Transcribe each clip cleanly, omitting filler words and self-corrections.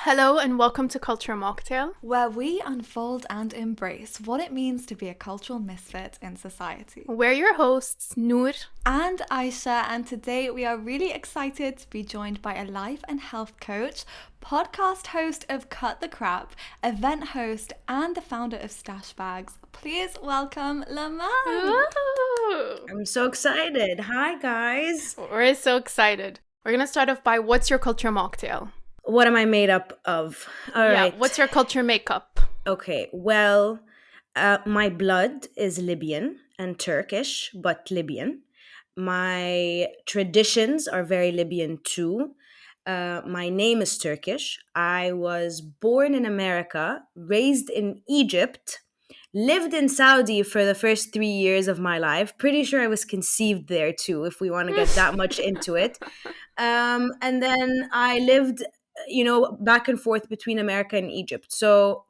Hello and welcome to Culture Mocktail. where we unfold and embrace what it means to be a cultural misfit in society. We're your hosts, Noor. And Aisha, and today we are really excited to be joined by a life and health coach, podcast host of Cut the Crap, event host, and the founder of Stash Bags. Please welcome Lamaan. I'm so excited. Hi, guys. We're so excited. We're going to start off by what's your culture mocktail? What am I made up of? All right. What's your culture makeup? Okay, well, my blood is Libyan and Turkish, but Libyan. My traditions are very Libyan too. My name is Turkish. I was born in America, raised in Egypt, lived in Saudi for the first 3 years of my life. Pretty sure I was conceived there too, if we want to get that much into it. And then I lived, back and forth between America and Egypt. So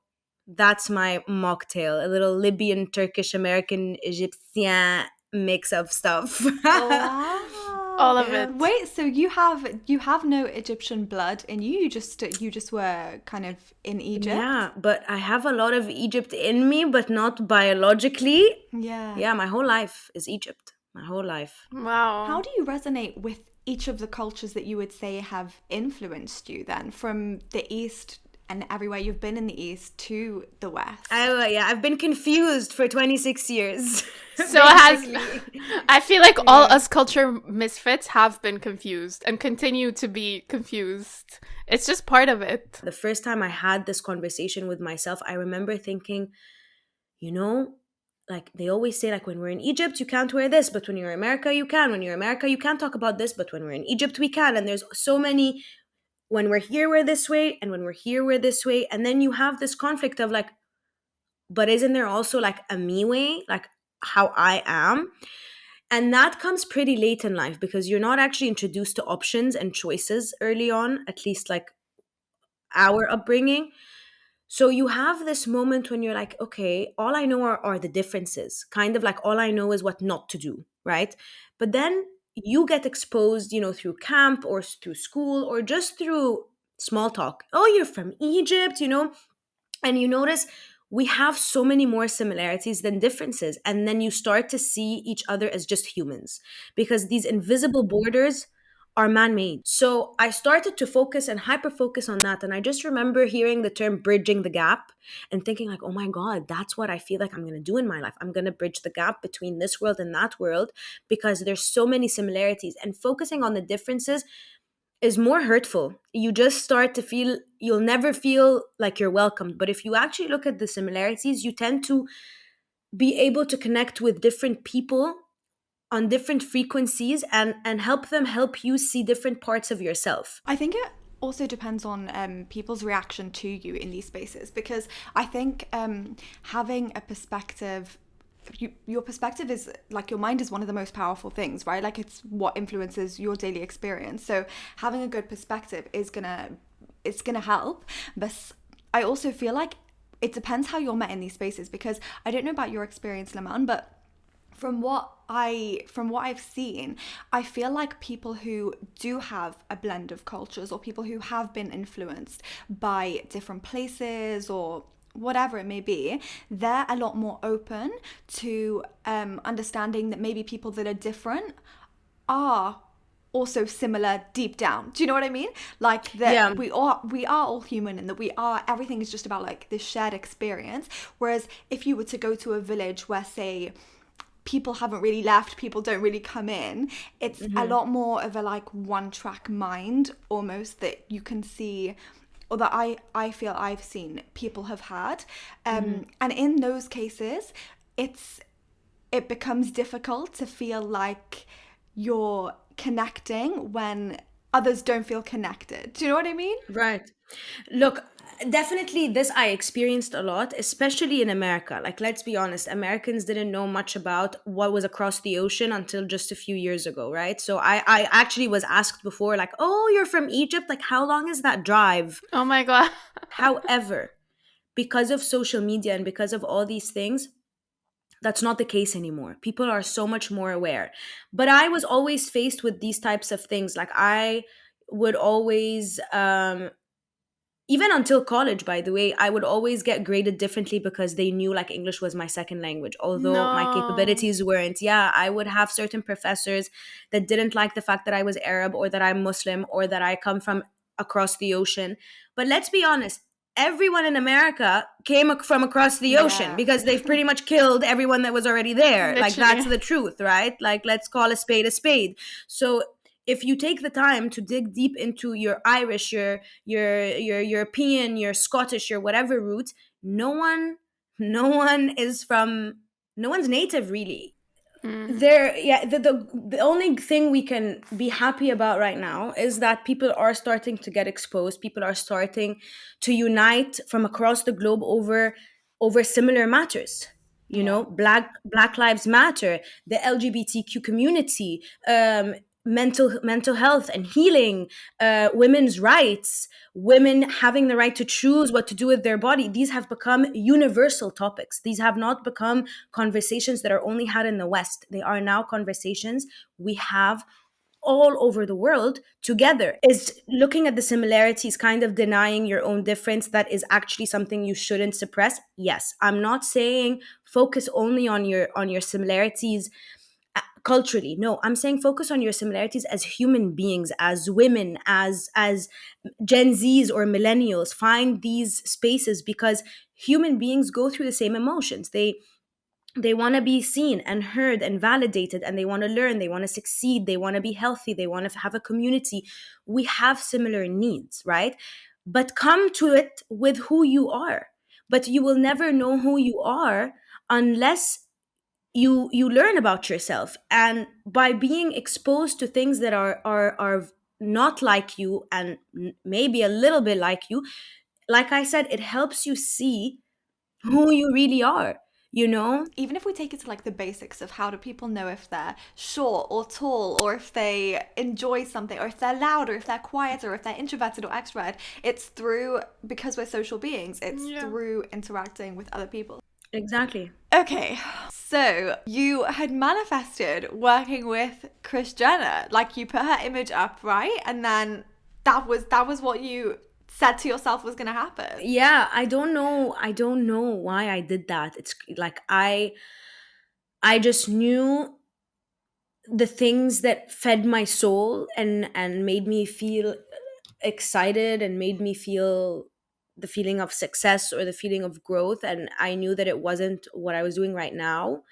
that's my mocktail, a little Libyan, Turkish, American, Egyptian mix of stuff. Wow. All of it. Wait, so you have no Egyptian blood in you? You just were kind of in Egypt? Yeah, but I have a lot of Egypt in me, but not biologically. Yeah. Yeah, my whole life is Egypt. My whole life. Wow. How do you resonate with each of the cultures that you would say have influenced you then, from the East and everywhere you've been in the East to the West? I've been confused for 26 years. So I feel like all us culture misfits have been confused and continue to be confused. It's just part of it. The first time I had this conversation with myself, I remember thinking, like they always say, like when we're in Egypt, you can't wear this, but when you're in America, you can. When you're in America, you can't talk about this, but when we're in Egypt, we can. And there's so many, when we're here, we're this way, and when we're here, we're this way. And then you have this conflict of like, but isn't there also like a me way, like how I am? And that comes pretty late in life because you're not actually introduced to options and choices early on, at least like our upbringing. So you have this moment when you're like, okay, all I know are the differences. Kind of like all I know is what not to do, right? But then you get exposed, through camp or through school or just through small talk. Oh, you're from Egypt, and you notice we have so many more similarities than differences. And then you start to see each other as just humans because these invisible borders are man-made. So I started to focus and hyper focus on that. And I just remember hearing the term bridging the gap and thinking like, oh my God, that's what I feel like I'm going to do in my life. I'm going to bridge the gap between this world and that world because there's so many similarities, and focusing on the differences is more hurtful. You just start to feel, you'll never feel like you're welcomed. But if you actually look at the similarities, you tend to be able to connect with different people on different frequencies and help them help you see different parts of yourself. I think it also depends on people's reaction to you in these spaces, because I think having a perspective, your perspective is like, your mind is one of the most powerful things, right? Like it's what influences your daily experience. So having a good perspective is gonna help. But I also feel like it depends how you're met in these spaces, because I don't know about your experience, Lamaan, but from what I've seen, I feel like people who do have a blend of cultures, or people who have been influenced by different places or whatever it may be, they're a lot more open to understanding that maybe people that are different are also similar deep down. Do you know what I mean? Like that we are all human, and that everything is just about like this shared experience. Whereas if you were to go to a village where, say, people haven't really left, people don't really come in, it's a lot more of a like one track mind almost that you can see, or that I feel I've seen people have had. And in those cases, it becomes difficult to feel like you're connecting when others don't feel connected. Do you know what I mean? Right. Look, definitely this I experienced a lot, especially in America. Like, let's be honest, Americans didn't know much about what was across the ocean until just a few years ago, right? So I actually was asked before, like, oh, you're from Egypt? Like, how long is that drive? Oh my God. However, because of social media and because of all these things, that's not the case anymore. People are so much more aware. But I was always faced with these types of things. Like, I would always even until college, by the way, I would always get graded differently because they knew like English was my second language, although my No. capabilities weren't. Yeah, I would have certain professors that didn't like the fact that I was Arab or that I'm Muslim or that I come from across the ocean. But let's be honest, everyone in America came from across the ocean Yeah. because they've pretty much killed everyone that was already there. Like, that's Literally. the truth, right? Like, let's call a spade a spade. So if you take the time to dig deep into your Irish, your European, your Scottish, your whatever roots, no one no one is from no one's native really. Mm. There, yeah, the only thing we can be happy about right now is that people are starting to get exposed. People are starting to unite from across the globe over similar matters. You Yeah. know, Black Lives Matter, the LGBTQ community, mental health and healing, women's rights, women having the right to choose what to do with their body. These have become universal topics. These have not become conversations that are only had in the West. They are now conversations we have all over the world together. Is looking at the similarities kind of denying your own difference that is actually something you shouldn't suppress? Yes. I'm not saying focus only on your similarities culturally. No, I'm saying focus on your similarities as human beings, as women, as Gen Zs or millennials. Find these spaces because human beings go through the same emotions. They want to be seen and heard and validated, and they want to learn, they want to succeed, they want to be healthy, they want to have a community. We have similar needs, right? But come to it with who you are. But you will never know who you are unless you learn about yourself, and by being exposed to things that are not like you and maybe a little bit like you. Like I said, it helps you see who you really are, you know. Even if we take it to like the basics of how do people know if they're short or tall, or if they enjoy something, or if they're loud, or if they're quiet, or if they're introverted or extrovert, it's through, because we're social beings, it's Yeah. through interacting with other people. Exactly. Okay, so you had manifested working with Kris Jenner, like you put her image up, right? And then that was what you said to yourself was going to happen. Yeah, I don't know why I did that. It's like I just knew the things that fed my soul and made me feel excited and made me feel the feeling of success or the feeling of growth, and I knew that it wasn't what I was doing right now.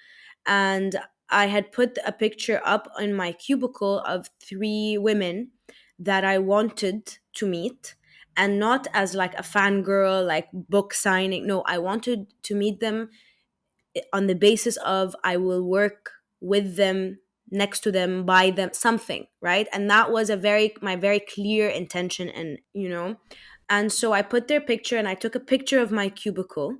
And I had put a picture up in my cubicle of three women that I wanted to meet, and not as like a fangirl, like book signing. No, I wanted to meet them on the basis of I will work with them, next to them, by them, something, right? And that was my very clear intention, and you know. And so I put their picture and I took a picture of my cubicle,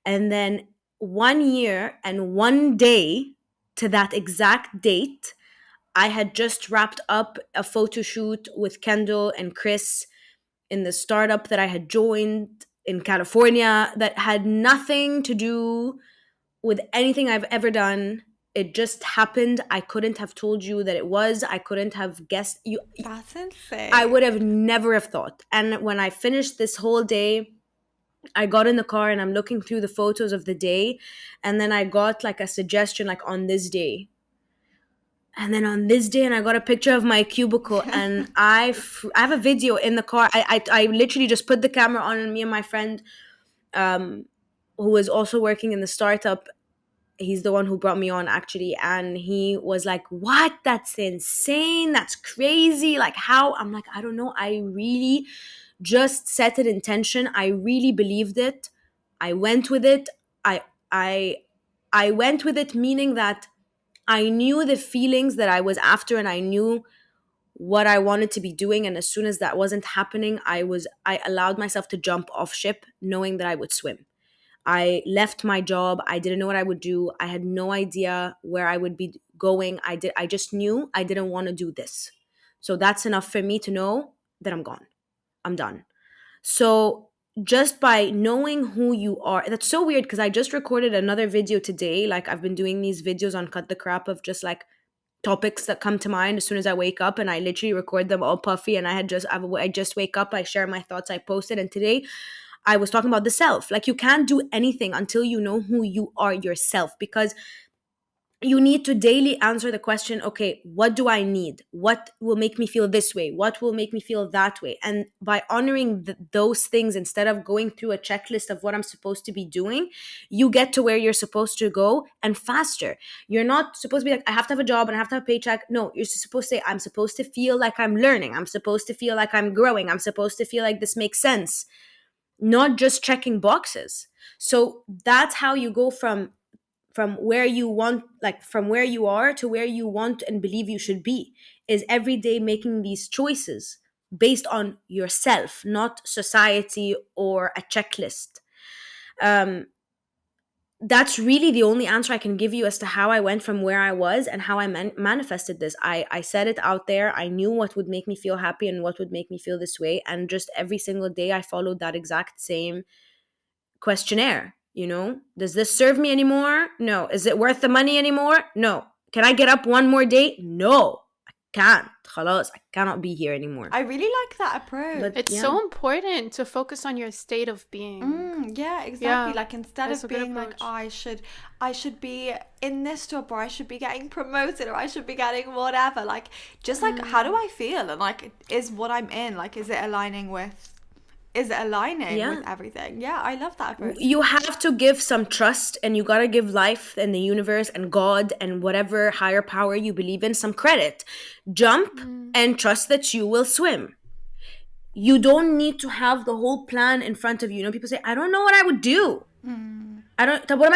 and then 1 year and 1 day to that exact date, I had just wrapped up a photo shoot with Kendall and Chris in the startup that I had joined in California that had nothing to do with anything I've ever done. It just happened. I couldn't have told you that it was. I couldn't have guessed you. That's insane. I would have never have thought. And when I finished this whole day, I got in the car and I'm looking through the photos of the day, and then I got like a suggestion like on this day. And then on this day, and I got a picture of my cubicle, and I have a video in the car. I literally just put the camera on, and me and my friend, um, who was also working in the startup, he's the one who brought me on actually, and he was like, what, that's insane, that's crazy, like how? I'm like, I don't know, I really just set an intention, I really believed it, I went with it. I i i went with it, meaning that I knew the feelings that I was after, and I knew what I wanted to be doing, and as soon as that wasn't happening, I allowed myself to jump off ship, knowing that I would swim. I left my job. I didn't know what I would do. I had no idea where I would be going. I just knew I didn't want to do this. So that's enough for me to know that I'm gone. I'm done. So just by knowing who you are, that's so weird because I just recorded another video today. Like I've been doing these videos on Cut the Crap of just like topics that come to mind as soon as I wake up, and I literally record them all puffy. And I just wake up, I share my thoughts, I post it. And today I was talking about the self. Like, you can't do anything until you know who you are yourself, because you need to daily answer the question, okay, what do I need? What will make me feel this way? What will make me feel that way? And by honoring those things, instead of going through a checklist of what I'm supposed to be doing, you get to where you're supposed to go, and faster. You're not supposed to be like, I have to have a job and I have to have a paycheck. No, you're supposed to say, I'm supposed to feel like I'm learning. I'm supposed to feel like I'm growing. I'm supposed to feel like this makes sense. Not just checking boxes. So that's how you go from where you want, like from where you are to where you want and believe you should be, is every day making these choices based on yourself, not society or a checklist. That's really the only answer I can give you as to how I went from where I was and how I manifested this. I said it out there. I knew what would make me feel happy and what would make me feel this way, and just every single day I followed that exact same questionnaire. Does this serve me anymore? No. Is it worth the money anymore? No. Can I get up one more day? No, I can't. Khalas, I cannot be here anymore. I really like that approach. But It's so important to focus on your state of being. Yeah, exactly. Yeah, like, instead that's of a good being like, approach. oh, I should be in this job, or I should be getting promoted, or I should be getting whatever. Like, just like, how do I feel? And like, is what I'm in, like, is it aligning with everything? Yeah, I love that approach. You have to give some trust, and you got to give life and the universe and God and whatever higher power you believe in some credit. Jump and trust that you will swim. You don't need to have the whole plan in front of you. People say, I don't know what I would do. What am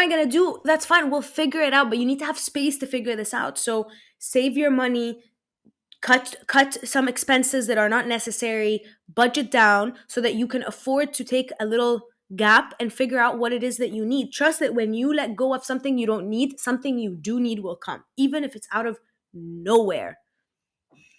I going to do? That's fine. We'll figure it out. But you need to have space to figure this out. So save your money, cut some expenses that are not necessary, budget down so that you can afford to take a little gap and figure out what it is that you need. Trust that when you let go of something you don't need, something you do need will come, even if it's out of nowhere.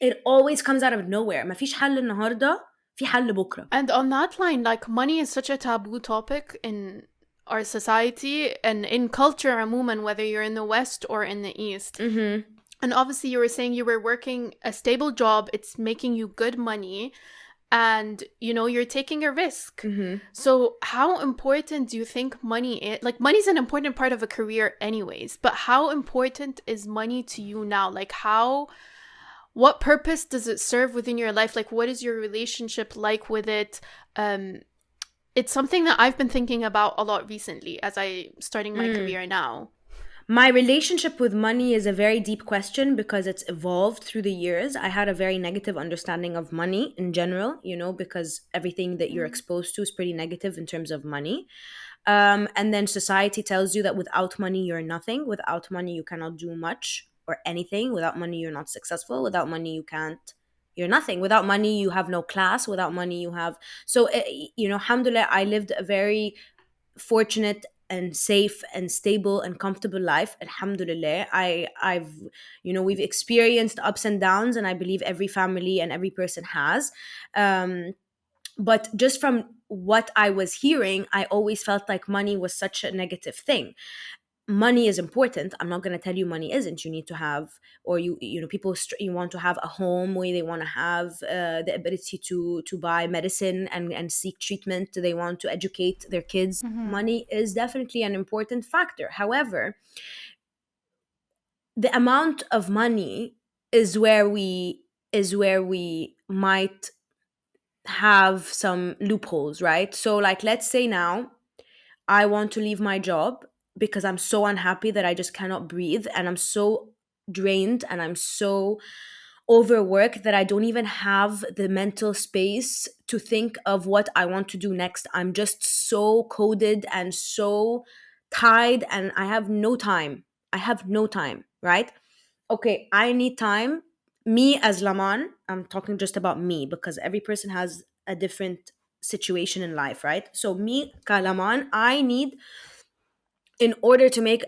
It always comes out of nowhere. ما فيش حل النهارده في حل بكره. And on that line, like, money is such a taboo topic in our society and in culture عموما, whether you're in the West or in the East. And obviously you were saying you were working a stable job, it's making you good money, and you're taking a risk. So how important do you think money is? Like, money's an important part of a career anyways, but how important is money to you now? Like, what purpose does it serve within your life? Like, what is your relationship like with it? It's something that I've been thinking about a lot recently as I starting my career now. My relationship with money is a very deep question because it's evolved through the years. I had a very negative understanding of money in general, because everything that you're exposed to is pretty negative in terms of money. And then society tells you that without money, you're nothing. Without money, you cannot do much or anything. Without money, you're not successful. Without money, you're nothing. Without money, you have no class. Without money, you have... So, alhamdulillah, I lived a very fortunate and safe and stable and comfortable life. Alhamdulillah. We've experienced ups and downs, and I believe every family and every person has. But just from what I was hearing, I always felt like money was such a negative thing. Money is important. I'm not going to tell you money isn't. You need to have, or people you want to have a home where they want to have the ability to buy medicine and seek treatment. They want to educate their kids. Money is definitely an important factor. However, the amount of money is where we might have some loopholes, right? So, like, let's say now I want to leave my job because I'm so unhappy that I just cannot breathe, and I'm so drained and I'm so overworked that I don't even have the mental space to think of what I want to do next. I'm just so coded and so tied, and I have no time, right? Okay, I need time. Me as Lamaan, I'm talking just about me because every person has a different situation in life, right? So me, ka Lamaan, I need, in order to make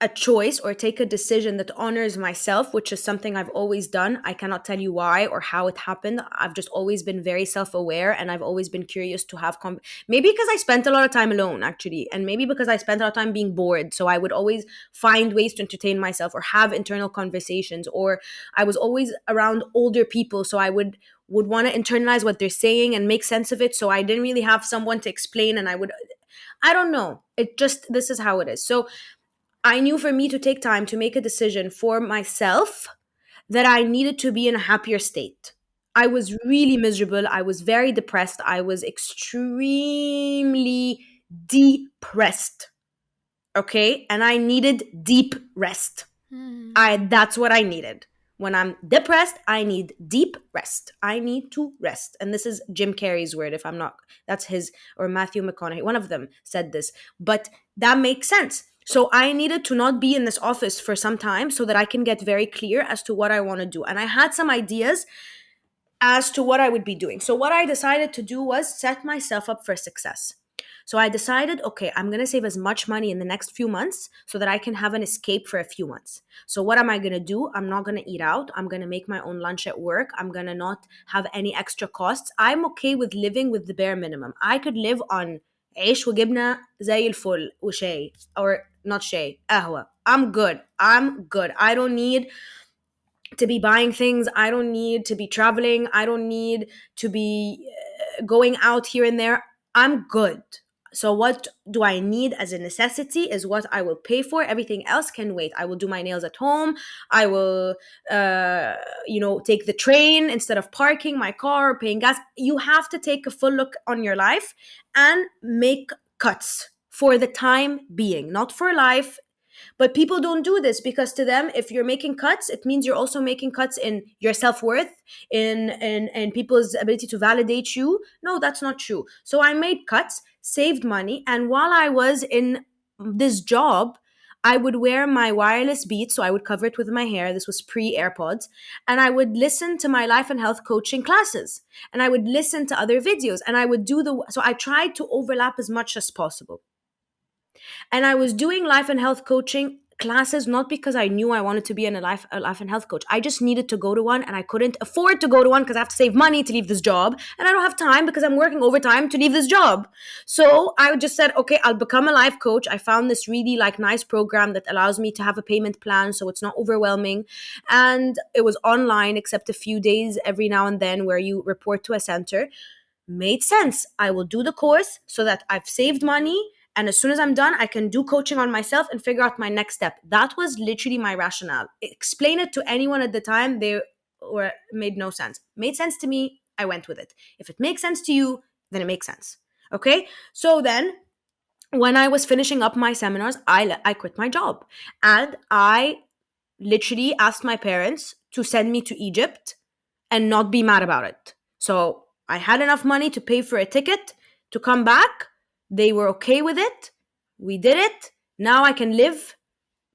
a choice or take a decision that honors myself, which is something I've always done. I cannot tell you why or how it happened. I've just always been very self-aware, and I've always been curious to have maybe because I spent a lot of time alone, actually, and maybe because I spent a lot of time being bored. So I would always find ways to entertain myself or have internal conversations, or I was always around older people, so I would want to internalize what they're saying and make sense of it. So I didn't really have someone to explain, and I don't know. This is how it is. So I knew for me to take time to make a decision for myself that I needed to be in a happier state. I was really miserable. I was very depressed. I was extremely depressed. Okay? And I needed deep rest. That's what I needed. When I'm depressed, I need deep rest. I need to rest. And this is Jim Carrey's word, if I'm not, that's his, or Matthew McConaughey. One of them said this. But that makes sense. So I needed to not be in this office for some time so that I can get very clear as to what I want to do. And I had some ideas as to what I would be doing. So what I decided to do was set myself up for success. So I decided, okay, I'm going to save as much money in the next few months so that I can have an escape for a few months. So what am I going to do? I'm not going to eat out. I'm going to make my own lunch at work. I'm going to not have any extra costs. I'm okay with living with the bare minimum. I could live on عيش وجبنة زي الفل وشاي, or not شاي, قهوة. I'm good. I don't need to be buying things. I don't need to be traveling. I don't need to be going out here and there. I'm good. So what do I need as a necessity is what I will pay for. Everything else can wait. I will do my nails at home. I will, take the train instead of parking my car or paying gas. You have to take a full look on your life and make cuts for the time being, not for life. But people don't do this because to them, if you're making cuts, it means you're also making cuts in your self-worth, in people's ability to validate you. No, that's not true. So I made cuts, saved money, and while I was in this job, I would wear my wireless Beats, so I would cover it with my hair. This was pre-AirPods. And I would listen to my life and health coaching classes. And I would listen to other videos. And I would so I tried to overlap as much as possible. And I was doing life and health coaching classes not because I knew I wanted to be a life and health coach. I just needed to go to one, and I couldn't afford to go to one because I have to save money to leave this job, and I don't have time because I'm working overtime to leave this job. So I just said, okay, I'll become a life coach. I found this really nice program that allows me to have a payment plan so it's not overwhelming, and it was online except a few days every now and then where you report to a center. Made sense. I will do the course so that I've saved money, and as soon as I'm done, I can do coaching on myself and figure out my next step. That was literally my rationale. Explain it to anyone at the time, made no sense. Made sense to me, I went with it. If it makes sense to you, then it makes sense. Okay? So then, when I was finishing up my seminars, I quit my job. And I literally asked my parents to send me to Egypt and not be mad about it. So I had enough money to pay for a ticket to come back. They were okay with it. We did it. Now I can live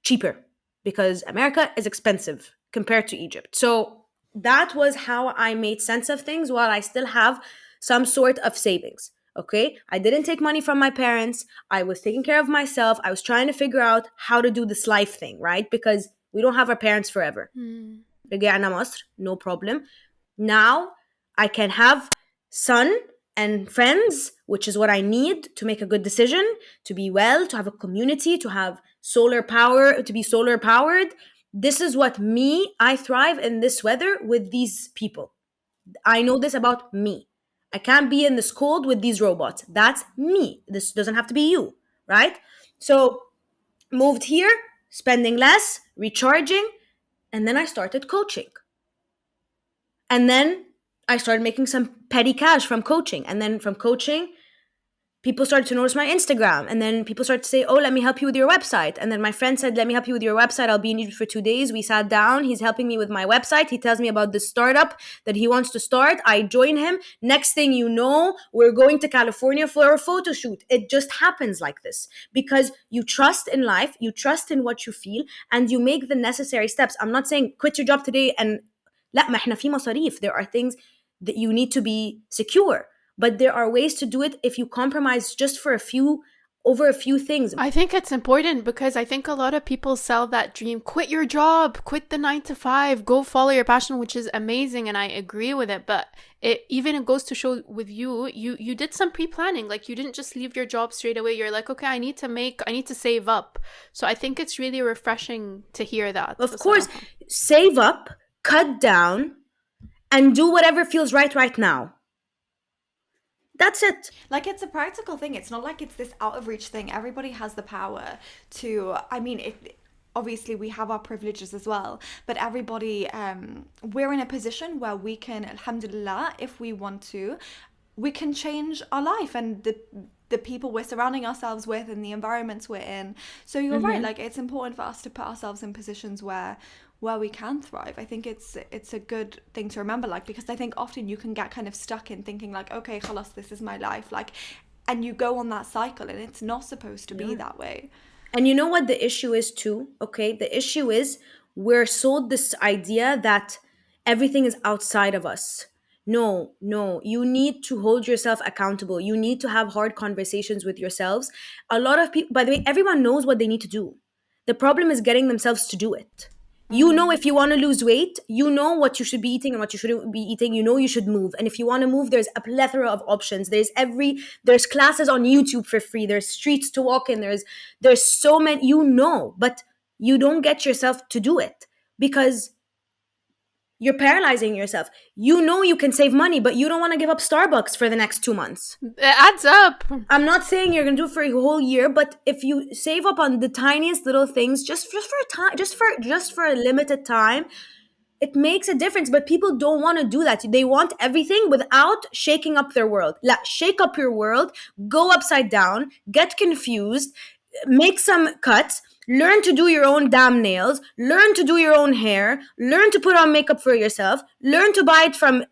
cheaper because America is expensive compared to Egypt. So that was how I made sense of things while I still have some sort of savings. Okay? I didn't take money from my parents. I was taking care of myself. I was trying to figure out how to do this life thing, right? Because we don't have our parents forever. رجعنا مصر, no problem. Now I can have son and friends, which is what I need to make a good decision, to be well, to have a community, to have solar power, to be solar powered. This is what I thrive in this weather with these people. I know this about me. I can't be in this cold with these robots. That's me. This doesn't have to be you, right? So moved here, spending less, recharging, and then I started coaching. And then I started making some petty cash from coaching. And then from coaching, people started to notice my Instagram. And then people started to say, oh, let me help you with your website. And then my friend said, let me help you with your website. I'll be in Egypt for 2 days. We sat down. He's helping me with my website. He tells me about this startup that he wants to start. I join him. Next thing you know, we're going to California for a photo shoot. It just happens like this because you trust in life. You trust in what you feel and you make the necessary steps. I'm not saying quit your job today and لا ما احنا في مصاريف. There are things that you need to be secure. But there are ways to do it if you compromise just for a few over a few things. I think it's important because I think a lot of people sell that dream. Quit your job, quit the 9 to 5, go follow your passion, which is amazing, and I agree with it. But it goes to show with you did some pre-planning. Like, you didn't just leave your job straight away. You're like, okay, I need to save up. So I think it's really refreshing to hear that. Of course, save up, cut down, and do whatever feels right now. That's it. Like, it's a practical thing. It's not like it's this out of reach thing. Everybody has the power to, I mean, obviously we have our privileges as well, but everybody, we're in a position where we can, alhamdulillah, if we want to, we can change our life and the people we're surrounding ourselves with and the environments we're in. So you're right, like, it's important for us to put ourselves in positions where we can thrive. I think it's a good thing to remember, like, because I think often you can get kind of stuck in thinking like, okay, khalas, this is my life, like, and you go on that cycle and it's not supposed to be that way. And you know what the issue is too? Okay, the issue is we're sold this idea that everything is outside of us. No, you need to hold yourself accountable. You need to have hard conversations with yourselves. A lot of people, by the way, everyone knows what they need to do. The problem is getting themselves to do it. You know, if you want to lose weight, you know what you should be eating and what you shouldn't be eating. You know you should move. And if you want to move, there's a plethora of options. There's classes on YouTube for free. There's streets to walk in. There's so many, but you don't get yourself to do it because you're paralyzing yourself. You know you can save money, but you don't want to give up Starbucks for the next 2 months. It adds up. I'm not saying you're gonna do it for a whole year, but if you save up on the tiniest little things, just for a limited time, it makes a difference. But people don't want to do that. They want everything without shaking up their world. Shake up your world, go upside down, get confused, make some cuts. Learn to do your own damn nails. Learn to do your own hair. Learn to put on makeup for yourself. Learn to buy it from,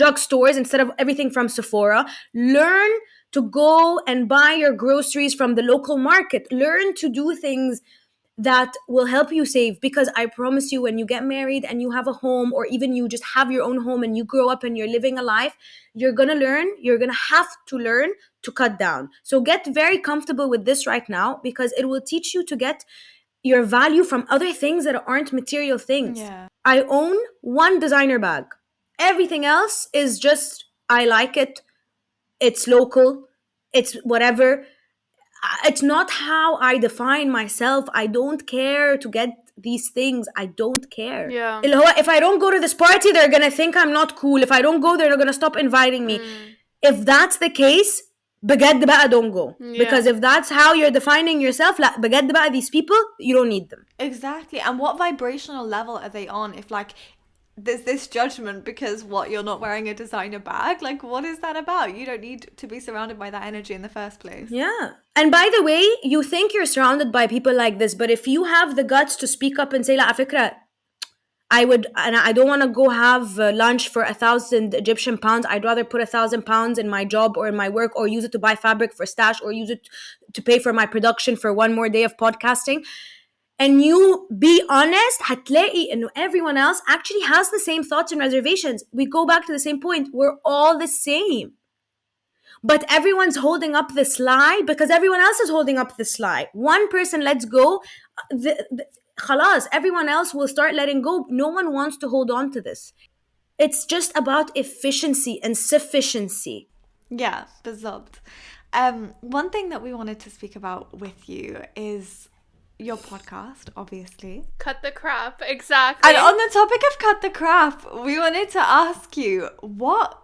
drugstores instead of everything from Sephora. Learn to go and buy your groceries from the local market. Learn to do things that will help you save, because I promise you, when you get married and you have a home, or even you just have your own home and you grow up and you're living a life, you're going to have to learn to cut down. So get very comfortable with this right now, because it will teach you to get your value from other things that aren't material things. Yeah. I own one designer bag. Everything else is just, I like it. It's local. It's whatever. It's not how I define myself. I don't care to get these things. I don't care. Yeah. If I don't go to this party, they're going to think I'm not cool. If I don't go, they're going to stop inviting me. If that's the case, بجد بقى don't go. Because if that's how you're defining yourself, لا بجد بقى, these people, you don't need them. Exactly. And what vibrational level are they on? If like there's this judgment because you're not wearing a designer bag, like what is that about? You don't need to be surrounded by that energy in the first place. Yeah. And by the way, you think you're surrounded by people like this, but if you have the guts to speak up and say, "La fikra, I don't want to go have lunch for 1,000 Egyptian pounds. I'd rather put 1,000 pounds in my job or in my work, or use it to buy fabric for stash, or use it to pay for my production for one more day of podcasting." And you be honest, هتلاقي إنه everyone else actually has the same thoughts and reservations. We go back to the same point. We're all the same. But everyone's holding up this lie because everyone else is holding up this lie. One person lets go, خلاص, everyone else will start letting go. No one wants to hold on to this. It's just about efficiency and sufficiency. Yeah, بالضبط. One thing that we wanted to speak about with you is your podcast, obviously. Cut the crap, exactly. And on the topic of cut the crap, we wanted to ask you, what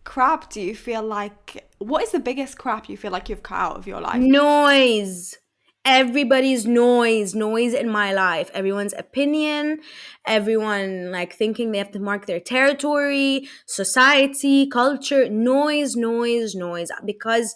crap do you feel like, what is the biggest crap you feel like you've cut out of your life? Noise. Everybody's noise in my life. Everyone's opinion, everyone like thinking they have to mark their territory, society, culture, noise. Because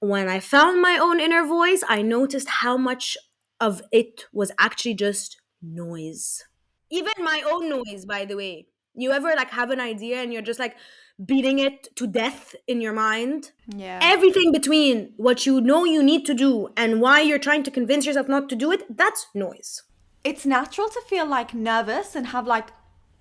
when I found my own inner voice, I noticed how much of it was actually just noise. Even my own noise, by the way. You ever like have an idea and you're just like beating it to death in your mind? Yeah. Everything between what you know you need to do and why you're trying to convince yourself not to do it, that's noise. It's natural to feel like nervous and have like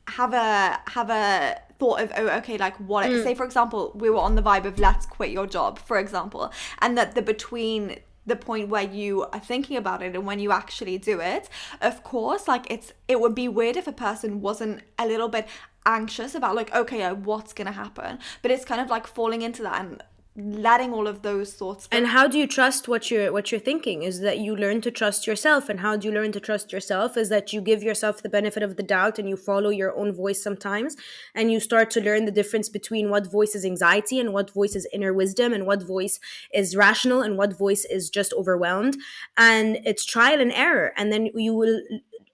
have a thought of, oh, okay, like what, say for example, we were on the vibe of let's quit your job, for example, and that the between the point where you are thinking about it and when you actually do it, of course, like it would be weird if a person wasn't a little bit anxious about like, okay, what's gonna happen, but it's kind of like falling into that and letting all of those thoughts go. And how do you trust what you're thinking? Is that you learn to trust yourself. And how do you learn to trust yourself? Is that you give yourself the benefit of the doubt and you follow your own voice sometimes, and you start to learn the difference between what voice is anxiety and what voice is inner wisdom, and what voice is rational and what voice is just overwhelmed. And it's trial and error, and then you will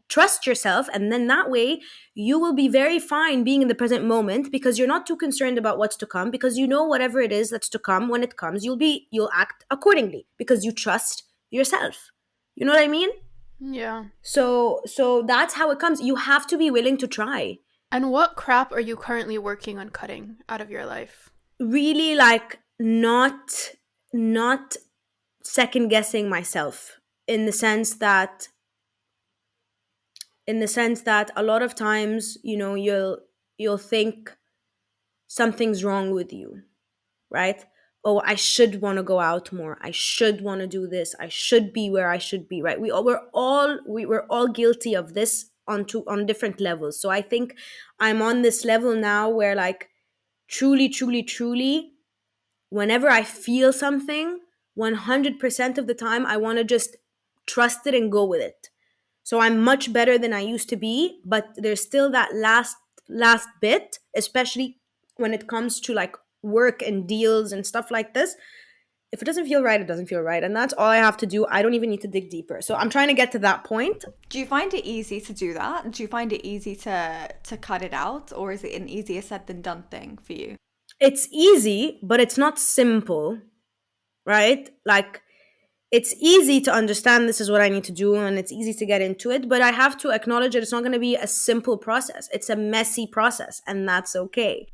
trust yourself, and then that way you will be very fine being in the present moment, because you're not too concerned about what's to come, because you know whatever it is that's to come, when it comes, you'll act accordingly because you trust yourself. You know what I mean? Yeah. So that's how it comes. You have to be willing to try. And what crap are you currently working on cutting out of your life? Really, like, not second guessing myself, in the sense that a lot of times, you know, you'll think something's wrong with you, right? Oh, I should want to go out more. I should want to do this. I should be where I should be, right? We're all guilty of this on different levels. So I think I'm on this level now where, like, truly, whenever I feel something, 100% of the time, I want to just trust it and go with it. So I'm much better than I used to be, but there's still that last bit, especially when it comes to like work and deals and stuff like this. If it doesn't feel right, it doesn't feel right. And that's all I have to do. I don't even need to dig deeper. So I'm trying to get to that point. Do you find it easy to do that? Do you find it easy to cut it out? Or is it an easier said than done thing for you? It's easy, but it's not simple, right? Like, it's easy to understand this is what I need to do, and it's easy to get into it, but I have to acknowledge that it's not going to be a simple process. It's a messy process, and that's okay.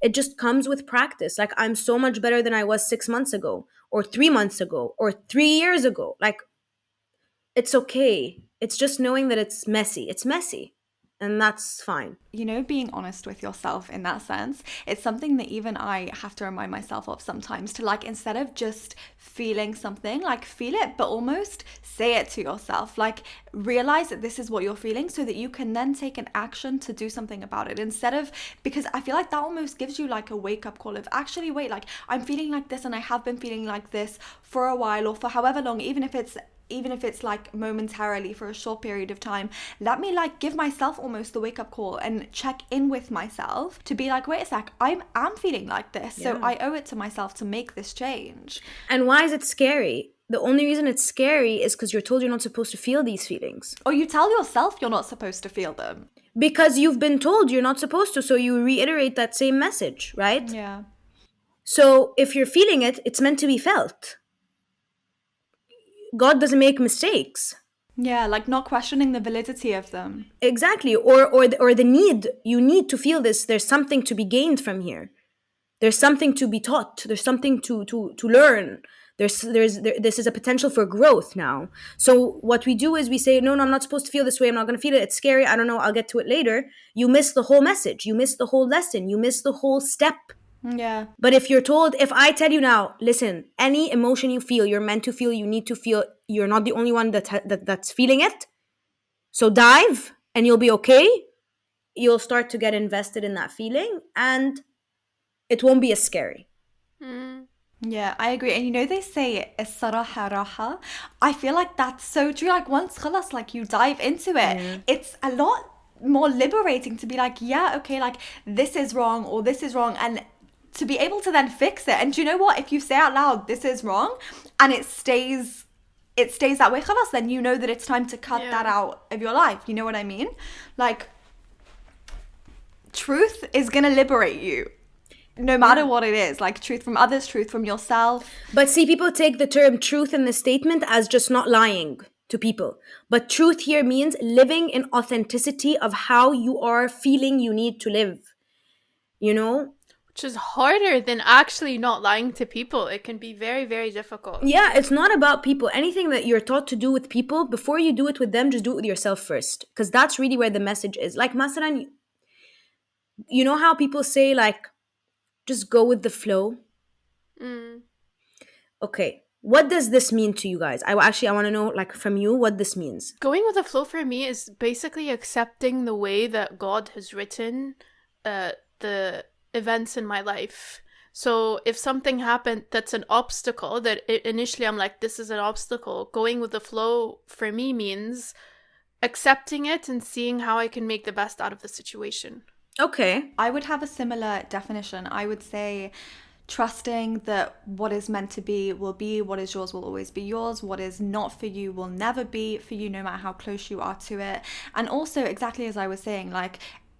It just comes with practice. Like, I'm so much better than I was 6 months ago, or 3 months ago, or 3 years ago. Like, it's okay. It's just knowing that it's messy. It's messy. And that's fine. You know, being honest with yourself in that sense, it's something that even I have to remind myself of sometimes, to like, instead of just feeling something, like feel it, but almost say it to yourself. Like, realize that this is what you're feeling so that you can then take an action to do something about it, instead of, because I feel like that almost gives you like a wake up call of, actually, wait, like I'm feeling like this and I have been feeling like this for a while, or for however long, even if it's like momentarily for a short period of time, let me like give myself almost the wake up call and check in with myself to be like, wait a sec, I'm feeling like this. Yeah. So I owe it to myself to make this change. And why is it scary? The only reason it's scary is because you're told you're not supposed to feel these feelings. Or you tell yourself you're not supposed to feel them. Because you've been told you're not supposed to, so you reiterate that same message, right? Yeah. So if you're feeling it, it's meant to be felt. God doesn't make mistakes. Yeah, like not questioning the validity of them. Exactly. Or the need. You need to feel this. There's something to be gained from here. There's something to be taught. There's something to learn. This is a potential for growth now. So what we do is we say, no, I'm not supposed to feel this way. I'm not going to feel it. It's scary. I don't know. I'll get to it later. You miss the whole message. You miss the whole lesson. You miss the whole step. Yeah. But if you're told, if I tell you now, listen, any emotion you feel, you're meant to feel, you need to feel, you're not the only one that's feeling it. So dive and you'll be okay. You'll start to get invested in that feeling and it won't be as scary. Yeah, I agree. And you know, they say الصراحة راحة. I feel like that's so true. Like once خلاص, like you dive into it, it's a lot more liberating to be like, yeah, okay, like this is wrong or this is wrong, and to be able to then fix it. And do you know what? If you say out loud, this is wrong, and it stays that way, khalas, then you know that it's time to cut that out of your life. You know what I mean? Like, truth is going to liberate you. No matter what it is, like truth from others, truth from yourself. But see, people take the term truth in the statement as just not lying to people. But truth here means living in authenticity of how you are feeling you need to live. You know? Which is harder than actually not lying to people. It can be very, very difficult. Yeah, it's not about people. Anything that you're taught to do with people, before you do it with them, just do it with yourself first. Because that's really where the message is. Like, masalan, You know how people say, like, just go with the flow? Mm. Okay. What does this mean to you guys? I want to know, like, from you, what this means. Going with the flow for me is basically accepting the way that God has written the events in my life. So if something happened that's an obstacle, initially I'm like, this is an obstacle. Going with the flow for me means accepting it and seeing how I can make the best out of the situation. Okay. I would have a similar definition. I would say trusting that what is meant to be will be, what is yours will always be yours, what is not for you will never be for you, no matter how close you are to it. And also, exactly as I was saying, like,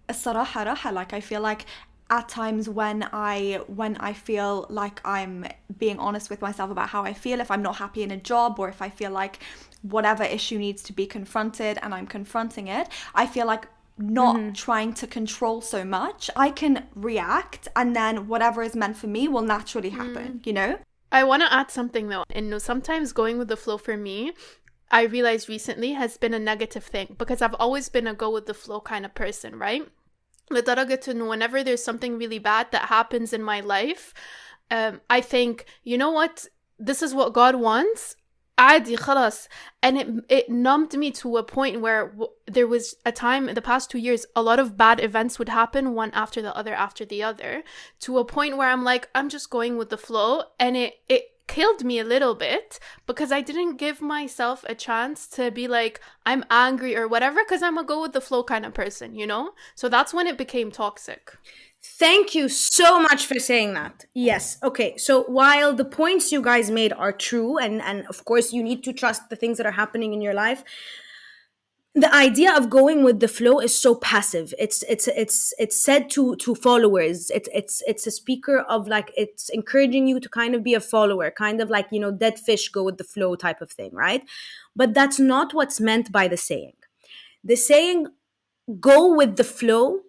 الصراحة راحة, like, I feel like at times when I feel like I'm being honest with myself about how I feel, if I'm not happy in a job, or if I feel like whatever issue needs to be confronted and I'm confronting it, I feel like not trying to control so much, I can react, and then whatever is meant for me will naturally happen, you know? I want to add something though. And sometimes going with the flow for me, I realized recently, has been a negative thing, because I've always been a go with the flow kind of person, right? لدرجة إنه whenever there's something really bad that happens in my life, I think, you know what? This is what God wants. عادي خلاص. And it numbed me to a point where there was a time in the past 2 years, a lot of bad events would happen one after the other, to a point where I'm like, I'm just going with the flow. And it killed me a little bit, because I didn't give myself a chance to be like, I'm angry or whatever, because I'm a go with the flow kind of person, you know? So that's when it became toxic. Thank you so much for saying that. Yes. Okay. So while the points you guys made are true, and of course you need to trust the things that are happening in your life, the idea of going with the flow is so passive. It's said to followers. It's a speaker of, like, it's encouraging you to kind of be a follower, kind of like, you know, dead fish go with the flow type of thing, right? But that's not what's meant by the saying. The saying go with the flow,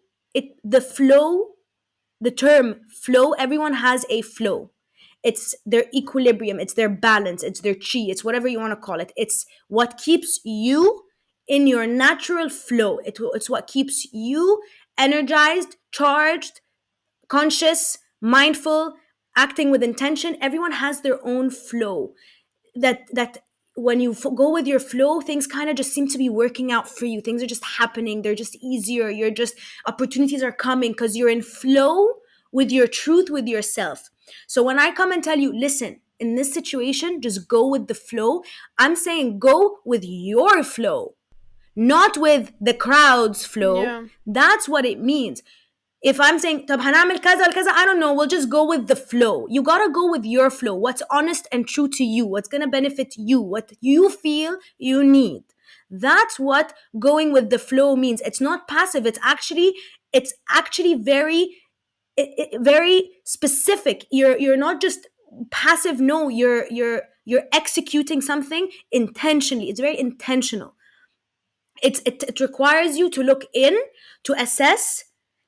the term flow, everyone has a flow. It's their equilibrium, it's their balance, it's their chi, it's whatever you want to call it. It's what keeps you in your natural flow. It's what keeps you energized, charged, conscious, mindful, acting with intention. Everyone has their own flow. That when you go with your flow, things kind of just seem to be working out for you. Things are just happening. They're just easier. Opportunities are coming because you're in flow with your truth, with yourself. So when I come and tell you, listen, in this situation, just go with the flow, I'm saying go with your flow, not with the crowd's flow. Yeah. That's what it means. If I'm saying, طب هنعمل كذا ولا كذا, I don't know, we'll just go with the flow. You gotta go with your flow. What's honest and true to you. What's gonna benefit you. What you feel you need. That's what going with the flow means. It's not passive. It's actually very, very specific. You're not just passive. No, you're executing something intentionally. It's very intentional. It requires you to look in, to assess,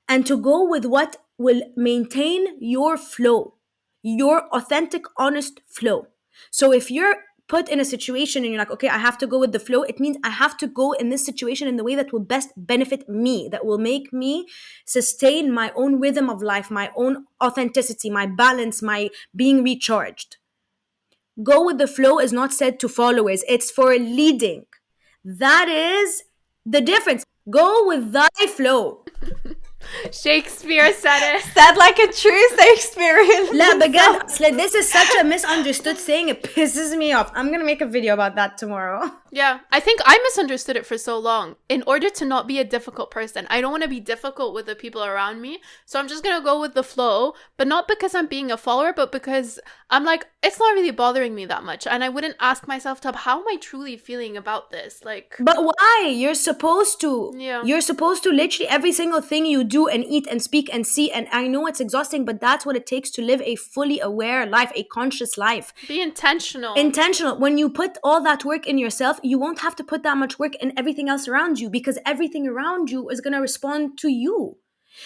and to go with what will maintain your flow, your authentic, honest flow. So if you're put in a situation and you're like, okay, I have to go with the flow, it means I have to go in this situation in the way that will best benefit me, that will make me sustain my own rhythm of life, my own authenticity, my balance, my being recharged. Go with the flow is not said to followers, it's for leading. That is the difference. Go with thy flow. Shakespeare said it. Said like a true Shakespearean. لا بجد, this is such a misunderstood saying. It pisses me off. I'm gonna make a video about that tomorrow. Yeah, I think I misunderstood it for so long. In order to not be a difficult person, I don't want to be difficult with the people around me. So I'm just going to go with the flow, but not because I'm being a follower, but because I'm like, it's not really bothering me that much. And I wouldn't ask myself, how am I truly feeling about this? Like, but why? You're supposed to. Yeah. You're supposed to literally every single thing you do and eat and speak and see. And I know it's exhausting, but that's what it takes to live a fully aware life, a conscious life. Be intentional. Intentional. When you put all that work in yourself, you won't have to put that much work in everything else around you, because everything around you is going to respond to you.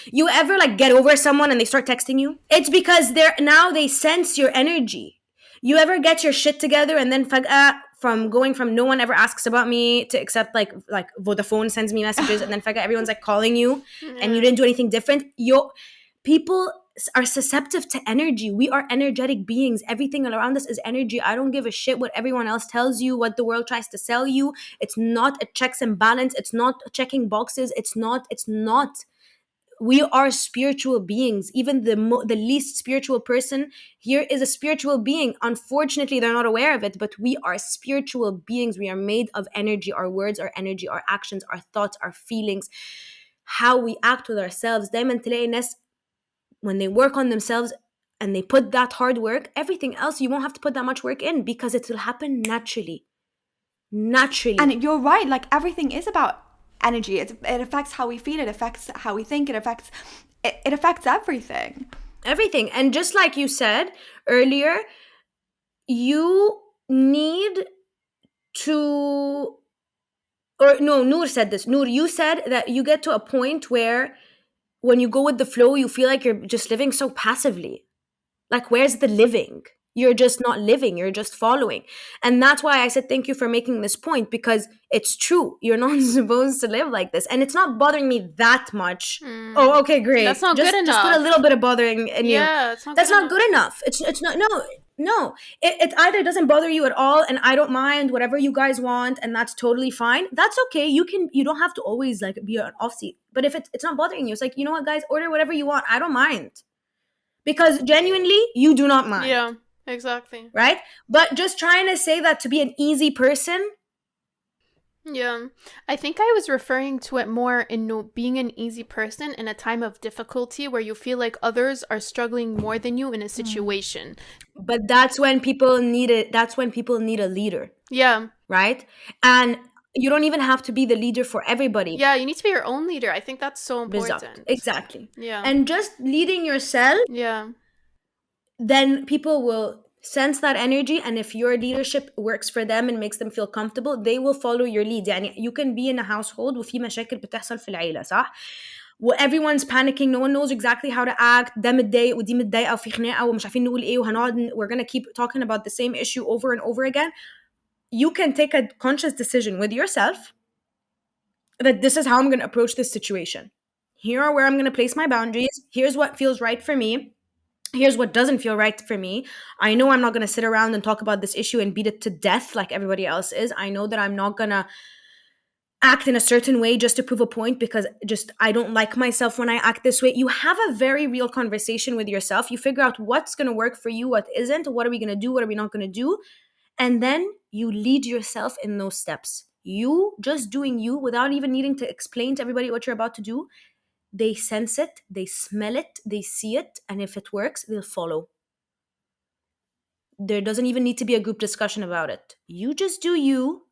You ever like get over someone and they start texting you? It's because they sense your energy. You ever get your shit together and then from going from no one ever asks about me to except like Vodafone sends me messages and then everyone's like calling you and you didn't do anything different. People are susceptible to energy. We are energetic beings. Everything around us is energy. I don't give a shit what everyone else tells you, what the world tries to sell you. It's not a checks and balance. It's not checking boxes. It's not. We are spiritual beings. Even the least spiritual person here is a spiritual being. Unfortunately, they're not aware of it, but we are spiritual beings. We are made of energy. Our words are energy. Our actions, our thoughts, our feelings, how we act with ourselves. دايما تلاقي ناس when they work on themselves and they put that hard work, everything else you won't have to put that much work in because it will happen naturally. And you're right, like everything is about energy. It affects how we feel, it affects how we think, it affects everything. And just like you said earlier, you need to, or no, Noor said this. Noor, you said that you get to a point where when you go with the flow, you feel like you're just living so passively. Like, where's the living? You're just not living, you're just following. And that's why I said thank you for making this point, because it's true. You're not supposed to live like this. And it's not bothering me that much. Oh, okay, great. That's not good enough. Just put a little bit of bothering in you. Yeah, that's not good enough. It's not, no. It either doesn't bother you at all and I don't mind whatever you guys want and that's totally fine. That's okay. You don't have to always like be an off seat. But if it's not bothering you, it's like, you know what, guys, order whatever you want. I don't mind. Because genuinely, you do not mind. Yeah. Exactly. Right? But just trying to say that to be an easy person. Yeah. I think I was referring to it more in being an easy person in a time of difficulty where you feel like others are struggling more than you in a situation. But that's when people need it. That's when people need a leader. Yeah. Right? And you don't even have to be the leader for everybody. Yeah, you need to be your own leader. I think that's so important. Exactly. Yeah. And just leading yourself. Yeah. Then people will sense that energy, and if your leadership works for them and makes them feel comfortable, they will follow your lead. يعني you can be in a household وفي مشاكل بتحصل في العيلة صح؟ everyone's panicking, no one knows exactly how to act, ده متضايق ودي متضايقة وفي خناقة ومش عارفين نقول ايه وهنقعد we're gonna keep talking about the same issue over and over again. You can take a conscious decision with yourself that this is how I'm gonna approach this situation. Here are where I'm gonna place my boundaries. Here's what feels right for me. Here's what doesn't feel right for me. I know I'm not going to sit around and talk about this issue and beat it to death like everybody else is. I know that I'm not going to act in a certain way just to prove a point because I don't like myself when I act this way. You have a very real conversation with yourself. You figure out what's going to work for you, what isn't, what are we going to do, what are we not going to do. And then you lead yourself in those steps. You just doing you without even needing to explain to everybody what you're about to do. They sense it, they smell it, they see it, and if it works, they'll follow. There doesn't even need to be a group discussion about it. You just do you,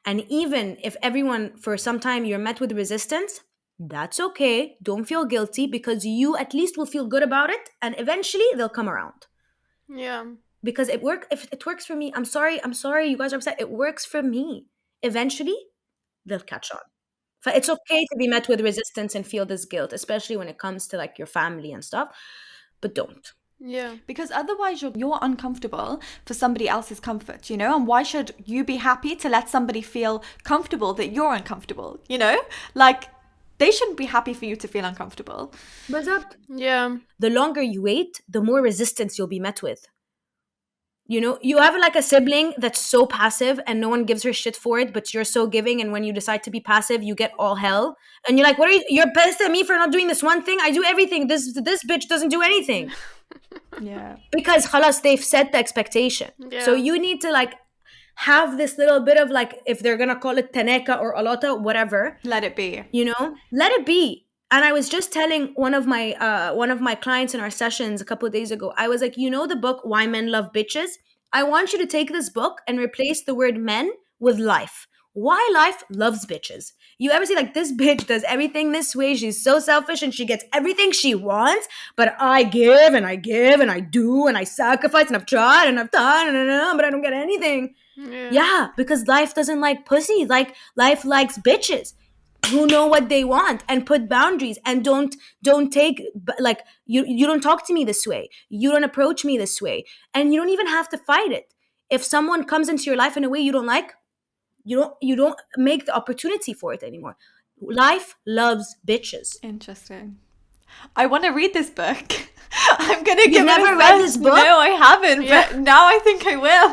and even if everyone, for some time, you're met with resistance, that's okay. Don't feel guilty because you at least will feel good about it, and eventually they'll come around. Yeah. Because if it works for me, I'm sorry, you guys are upset, it works for me. Eventually, they'll catch on. It's okay to be met with resistance and feel this guilt, especially when it comes to like your family and stuff, but don't. Yeah. Because otherwise you're uncomfortable for somebody else's comfort, you know? And why should you be happy to let somebody feel comfortable that you're uncomfortable, you know? Like, they shouldn't be happy for you to feel uncomfortable. But yeah. The longer you wait, the more resistance you'll be met with. You know, you have like a sibling that's so passive and no one gives her shit for it, but you're so giving. And when you decide to be passive, you get all hell. And you're like, you're pissed at me for not doing this one thing? I do everything. This bitch doesn't do anything. Yeah. Because khalas, they've set the expectation. Yeah. So you need to like have this little bit of like, if they're going to call it taneka or alata, whatever. Let it be. You know, let it be. And I was just telling one of my clients in our sessions a couple of days ago, I was like, you know the book Why Men Love Bitches? I want you to take this book and replace the word men with life. Why life loves bitches. You ever see like this bitch does everything this way, she's so selfish and she gets everything she wants, but I give and I do and I sacrifice and I've tried and I've done, but I don't get anything. Yeah, because life doesn't like pussy. Like life likes bitches who know what they want and put boundaries and don't take like you don't talk to me this way, you don't approach me this way, and you don't even have to fight it. If someone comes into your life in a way you don't like, you don't make the opportunity for it anymore. Life loves bitches. Interesting. I want to read this book. I'm gonna give You've it never a read sense. this book? No, I haven't, but now I think I will.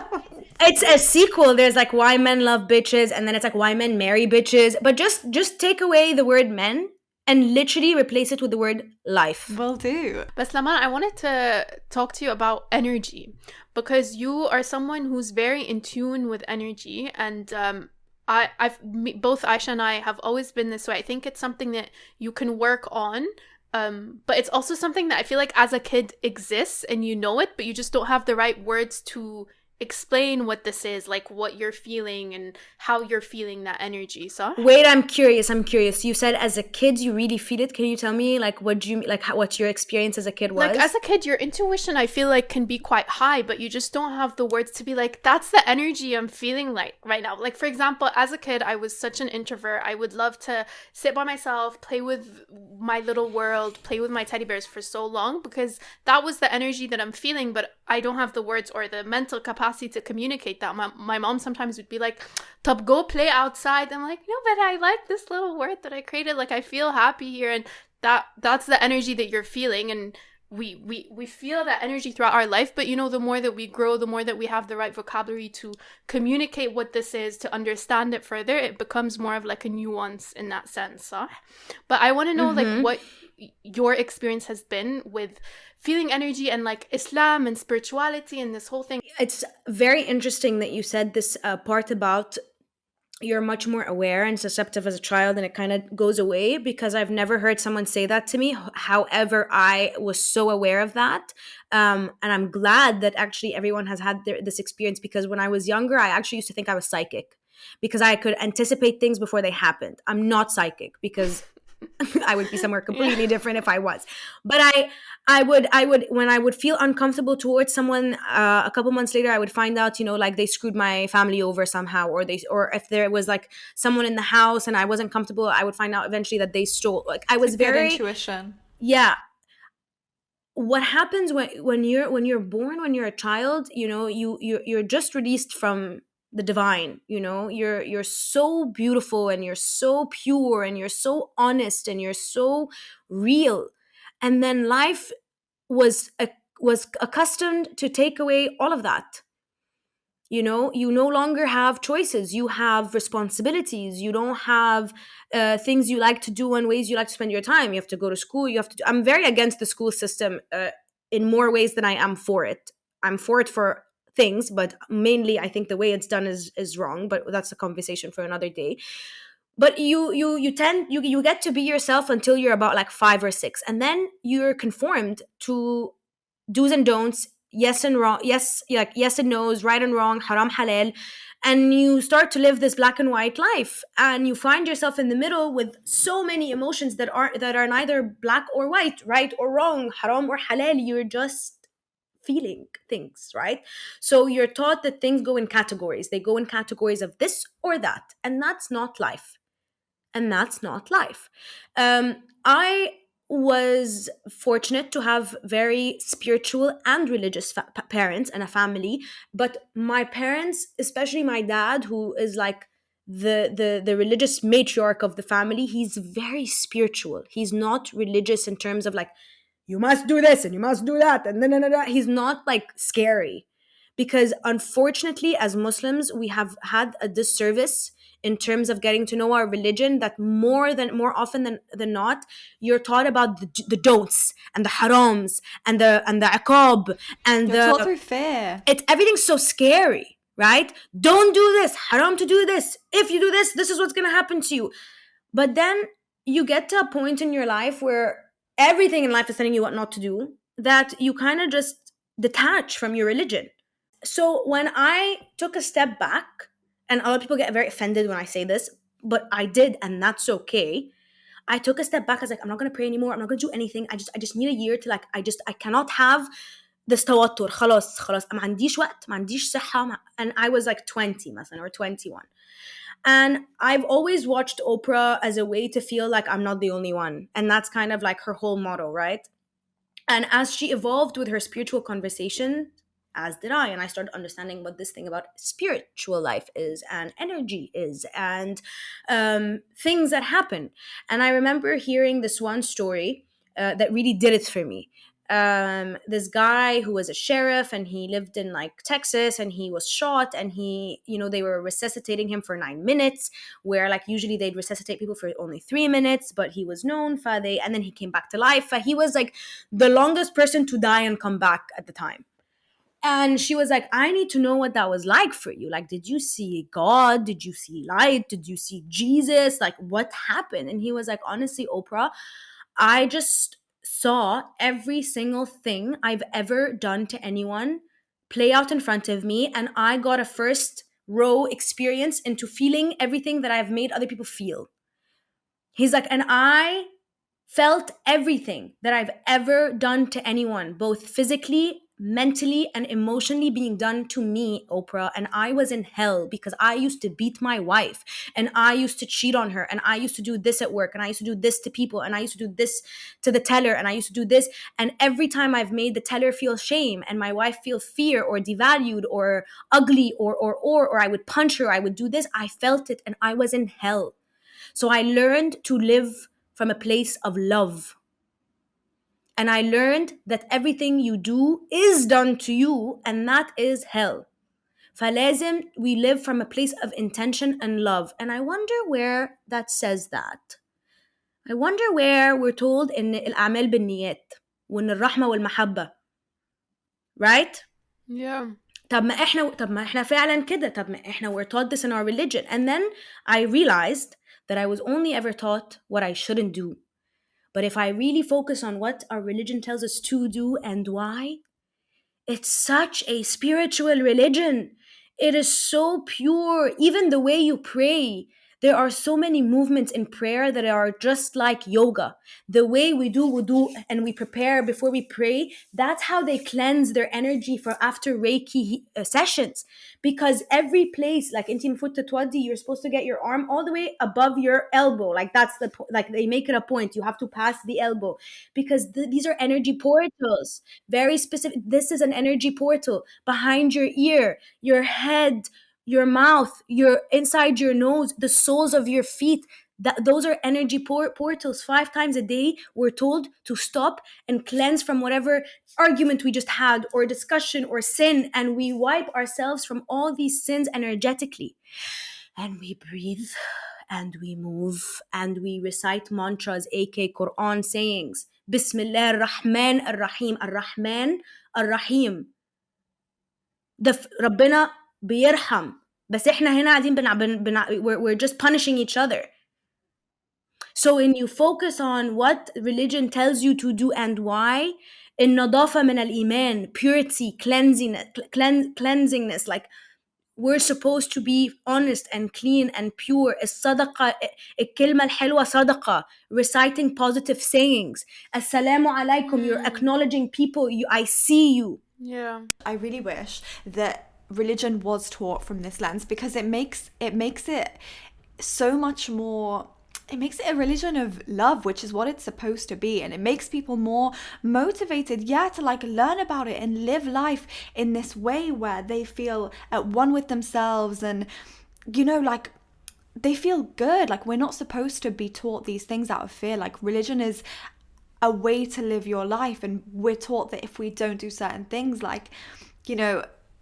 It's a sequel. There's like why men love bitches, and then it's like why men marry bitches. But just take away the word men and literally replace it with the word life. Will do. But Lamaan, I wanted to talk to you about energy, because you are someone who's very in tune with energy, and both Aisha and I have always been this way. I think it's something that you can work on, but it's also something that I feel like as a kid exists and you know it, but you just don't have the right words to explain what this is, like what you're feeling and how you're feeling that energy. So Wait, I'm curious. You said as a kid you really feel it. Can you tell me like what your experience as a kid was? like as a kid, your intuition, I feel like, can be quite high, but you just don't have the words to be like, that's the energy I'm feeling like right now. Like, for example, as a kid, I was such an introvert. I would love to sit by myself, play with my little world, play with my teddy bears for so long, because that was the energy that I'm feeling, but I don't have the words or the mental capacity to communicate that. My mom sometimes would be like, Tab, go play outside. I'm like, no, but I like this little word that I created. Like, I feel happy here. And that's the energy that you're feeling. And we feel that energy throughout our life. But, you know, the more that we grow, the more that we have the right vocabulary to communicate what this is, to understand it further, it becomes more of like a nuance in that sense. Huh? But I want to know, like, what your experience has been with feeling energy and like Islam and spirituality and this whole thing. It's very interesting that you said this part about you're much more aware and susceptible as a child, and it kind of goes away, because I've never heard someone say that to me. However, I was so aware of that, and I'm glad that actually everyone has had this experience, because when I was younger, I actually used to think I was psychic because I could anticipate things before they happened. I'm not psychic, because I would be somewhere completely different if I was. But I would when I would feel uncomfortable towards someone, a couple months later I would find out, you know, like they screwed my family over somehow, or if there was like someone in the house and I wasn't comfortable, I would find out eventually that they stole. Like I was very good intuition. Yeah. What happens when you're born, when you're a child, you know, you're just released from the divine, you know, you're so beautiful and you're so pure and you're so honest and you're so real, and then life was accustomed to take away all of that. You know, you no longer have choices, you have responsibilities, you don't have things you like to do and ways you like to spend your time. You have to go to school, I'm very against the school system in more ways than I am for it. I'm for it for things, but mainly I think the way it's done is wrong, but that's a conversation for another day. But you get to be yourself until you're about like 5 or 6, and then you're conformed to do's and don'ts, yes and wrong, yes and no's, right and wrong, haram halal, and you start to live this black and white life, and you find yourself in the middle with so many emotions that are neither black or white, right or wrong, haram or halal. You're just feeling things, right? So you're taught that things go in categories. They go in categories of this or that, and that's not life. I was fortunate to have very spiritual and religious parents and a family, but my parents, especially my dad, who is like the religious matriarch of the family, he's very spiritual. He's not religious in terms of like, you must do this and you must do that, and then he's not like scary, because unfortunately as Muslims we have had a disservice in terms of getting to know our religion, that more often than not you're taught about the don'ts and the harams and the iqab, and You're taught through fear. It's everything's so scary, right? Don't do this, haram to do this, if you do this, this is what's going to happen to you. But then you get to a point in your life where everything in life is telling you what not to do, that you kind of just detach from your religion. So when I took a step back, and a lot of people get very offended when I say this, but I did, and that's okay. I took a step back. I was like, I'm not going to pray anymore. I'm not going to do anything. I just need a year to like, I cannot have this توتر. خلاص ما عنديش وقت, ما عنديش صحة. And I was like 20 مثلا, or 21. And I've always watched Oprah as a way to feel like I'm not the only one. And that's kind of like her whole motto, right? And as she evolved with her spiritual conversation, as did I. And I started understanding what this thing about spiritual life is and energy is and things that happen. And I remember hearing this one story that really did it for me. This guy who was a sheriff and he lived in like Texas, and he was shot, and he, they were resuscitating him for 9 minutes, where like usually they'd resuscitate people for only 3 minutes, but he was known for and then he came back to life. He was like the longest person to die and come back at the time. And she was like, I need to know what that was like for you. Like, did you see God? Did you see light? Did you see Jesus? Like, what happened? And he was like, honestly, Oprah, I just saw every single thing I've ever done to anyone play out in front of me. And I got a first row experience into feeling everything that I've made other people feel. He's like, and I felt everything that I've ever done to anyone, both physically, mentally, and emotionally being done to me, Oprah. And I was in hell because I used to beat my wife, and I used to cheat on her, and I used to do this at work, and I used to do this to people, and I used to do this to the teller, and I used to do this. And every time I've made the teller feel shame and my wife feel fear or devalued or ugly or I would punch her, I would do this, I felt it and I was in hell. So I learned to live from a place of love. And I learned that everything you do is done to you, and that is hell. فلازم we live from a place of intention and love. And I wonder where that says that. I wonder where we're told in الأعمال بالنيات وإن الرحمة والمحبة. Right? Yeah. طب ما احنا فعلا كده. طب ما احنا we're taught this in our religion. And then I realized that I was only ever taught what I shouldn't do. But if I really focus on what our religion tells us to do and why, it's such a spiritual religion. It is so pure. Even the way you pray, there are so many movements in prayer that are just like yoga. The way we do wudu and we prepare before we pray, that's how they cleanse their energy for after Reiki sessions. Because every place, like inti mfut tatwadi, you're supposed to get your arm all the way above your elbow. Like that's like they make it a point. You have to pass the elbow because these are energy portals. Very specific. This is an energy portal behind your ear, your head, your mouth, your inside your nose, the soles of your feet. Those are energy portals. 5 times a day, we're told to stop and cleanse from whatever argument we just had or discussion or sin, and we wipe ourselves from all these sins energetically. And we breathe and we move and we recite mantras, aka Quran sayings. Bismillah ar-Rahman ar-Rahim. Ar-Rahman ar-Rahim. ربنا بيرحم. بس احنا هنا قاعدين we're just punishing each other. So when you focus on what religion tells you to do and why, النظافة من الإيمان, purity, cleansingness, like we're supposed to be honest and clean and pure. الصدقة, الكلمة الحلوة صدقة, reciting positive sayings. السلام عليكم, you're acknowledging people, I see you. Yeah. I really wish that religion was taught from this lens, because it makes it so much more. It makes it a religion of love, which is what it's supposed to be, and it makes people more motivated, to like learn about it and live life in this way where they feel at one with themselves, and like they feel good. Like, we're not supposed to be taught these things out of fear. Like, religion is a way to live your life, and we're taught that if we don't do certain things, like,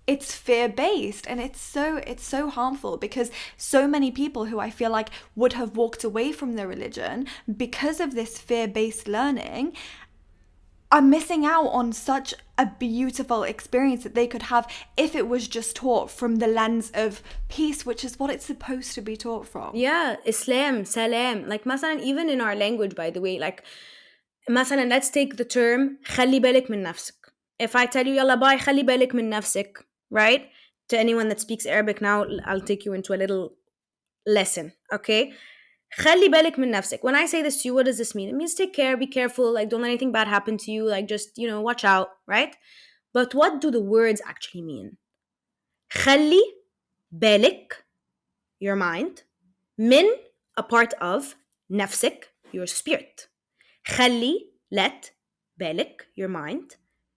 it's fear-based, and it's so harmful, because so many people who I feel like would have walked away from their religion because of this fear-based learning are missing out on such a beautiful experience that they could have if it was just taught from the lens of peace, which is what it's supposed to be taught from. Yeah, Islam, salam. Like, مثلا, even in our language, by the way, like, مثلا, let's take the term خلي بالك من نفسك. If I tell you يلا باي خلي بالك من نفسك, right? To anyone that speaks Arabic now, I'll take you into a little lesson, okay? خلي بالك من نفسك. When I say this to you, what does this mean? It means take care, be careful, like don't let anything bad happen to you, like just, watch out, right? But what do the words actually mean? خلي بالك, your mind, من, a part of, نفسك, your spirit. خلي, let, بالك, your mind,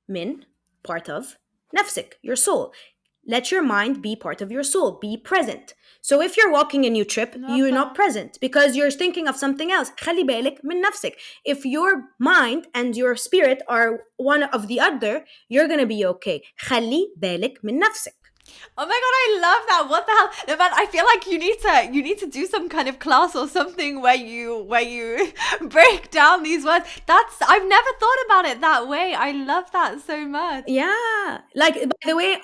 من, part of, نفسك, your soul. Let your mind be part of your soul. Be present. So if you're walking and you trip, you're not present because you're thinking of something else. خلي بالك من نفسك. If your mind and your spirit are one of the other, you're going to be okay. خلي بالك من نفسك. Oh my god, I love that. What the hell? No, man, I feel like you need to do some kind of class or something where you break down these words. I've never thought about it that way. I love that so much. Yeah. Like, by the way,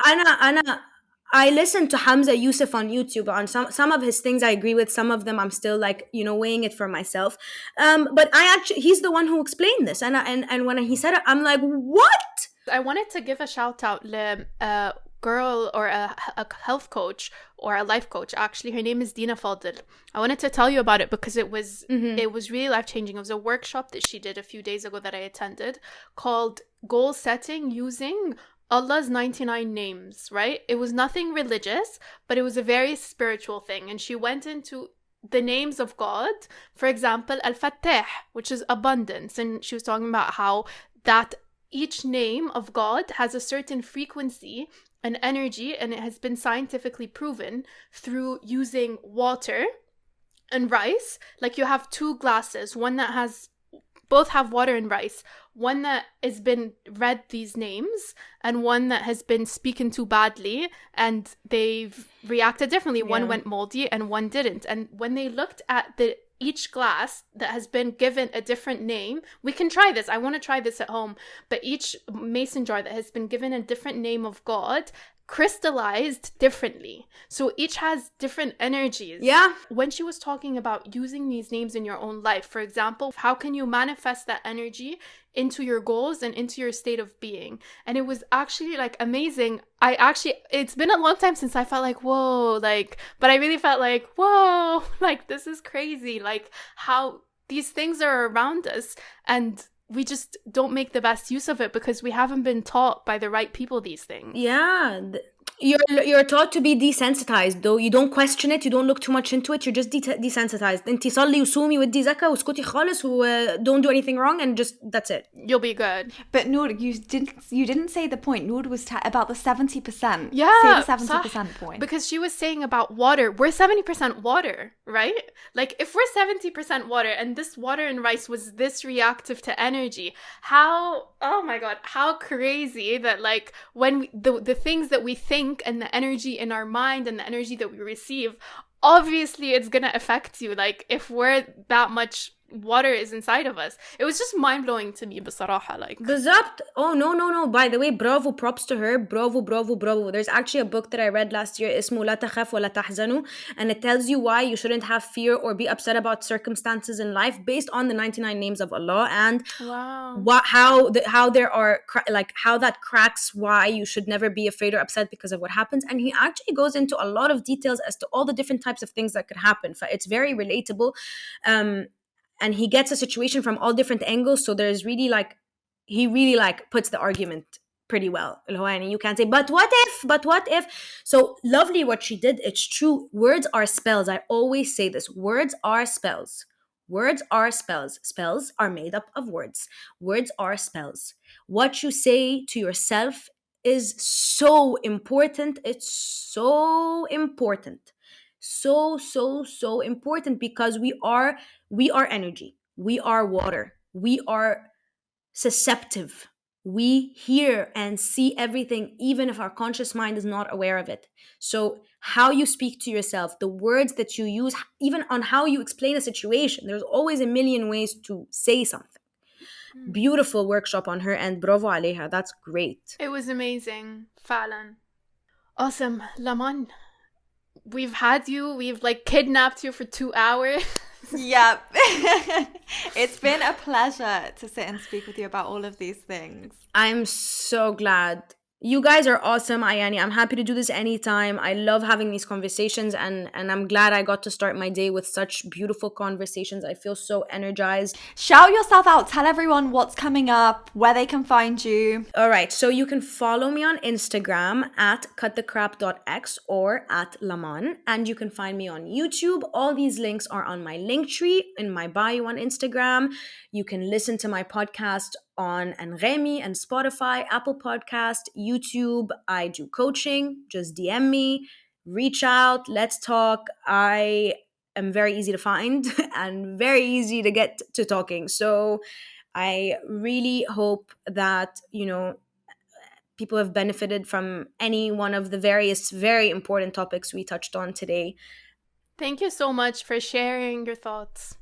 I listen to Hamza Yusuf on YouTube. On some of his things I agree with, some of them I'm still like, weighing it for myself. But he's the one who explained this. And when he said it, I'm like, what? I wanted to give a shout out to girl or a health coach or a life coach. Actually, her name is Dina Fadil. I wanted to tell you about it because it was really life-changing. It was a workshop that she did a few days ago that I attended called Goal Setting Using Allah's 99 Names, right? It was nothing religious, but it was a very spiritual thing. And she went into the names of God. For example, Al-Fattah, which is abundance. And she was talking about how that each name of God has a certain frequency and energy, and it has been scientifically proven through using water and rice. Like you have two glasses, one that has both have water and rice, one that has been read these names and one that has been spoken to badly and they've reacted differently. Yeah. One went moldy and one didn't. And when they looked at each glass that has been given a different name, we can try this. I want to try this at home. But each mason jar that has been given a different name of God crystallized differently. So each has different energies. Yeah. When she was talking about using these names in your own life, for example, how can you manifest that energy into your goals and into your state of being? And it was actually like amazing. It's been a long time since I felt like, whoa, but I really felt like, whoa, this is crazy. How these things are around us and we just don't make the best use of it because we haven't been taught by the right people these things. Yeah. You're taught to be desensitized, though. You don't question it, you don't look too much into it, you're just desensitized. انتي صلي وصومي ودي زكاة واسكتي خالص don't do anything wrong and just that's it. You'll be good. But Noor, you didn't say the point. Noor was about the 70%. Yeah. Say the 70% point. Because she was saying about water. We're 70% water, right? If we're 70% water and this water and rice was this reactive to energy, oh my God, how crazy that when the things that we think and the energy in our mind and the energy that we receive, obviously it's gonna affect you. If we're that much water is inside of us. It was just mind-blowing to me بصراحة. بالضبط. Oh no. By the way, bravo, props to her. Bravo. There's actually a book that I read last year اسمه لا تخاف ولا تحزنوا, and it tells you why you shouldn't have fear or be upset about circumstances in life based on the 99 names of Allah and how there are how that cracks why you should never be afraid or upset because of what happens. And he actually goes into a lot of details as to all the different types of things that could happen. It's very relatable. And he gets a situation from all different angles. So there's really he really puts the argument pretty well. You can't say, but what if? So lovely what she did. It's true. Words are spells. I always say this. Words are spells. Words are spells. Spells are made up of words. Words are spells. What you say to yourself is so important. It's so important. So important because we are energy. We are water. We are susceptible. We hear and see everything, even if our conscious mind is not aware of it. So how you speak to yourself, the words that you use, even on how you explain a situation, there's always a million ways to say something. Beautiful workshop on her and bravo عليها. That's great. It was amazing. فعلا. Awesome. Lamaan, we've had you, we've kidnapped you for 2 hours. Yep. It's been a pleasure to sit and speak with you about all of these things. I'm so glad. You guys are awesome, Ayani. I'm happy to do this anytime. I love having these conversations and I'm glad I got to start my day with such beautiful conversations. I feel so energized. Shout yourself out. Tell everyone what's coming up, where they can find you. All right. So you can follow me on Instagram at cutthecrap.x or at Lamaan. And you can find me on YouTube. All these links are on my link tree in my bio on Instagram. You can listen to my podcast on Anremi and Spotify, Apple Podcast, YouTube. I do coaching. Just DM me, reach out, let's talk. I am very easy to find and very easy to get to talking. So I really hope that, people have benefited from any one of the various very important topics we touched on today. Thank you so much for sharing your thoughts.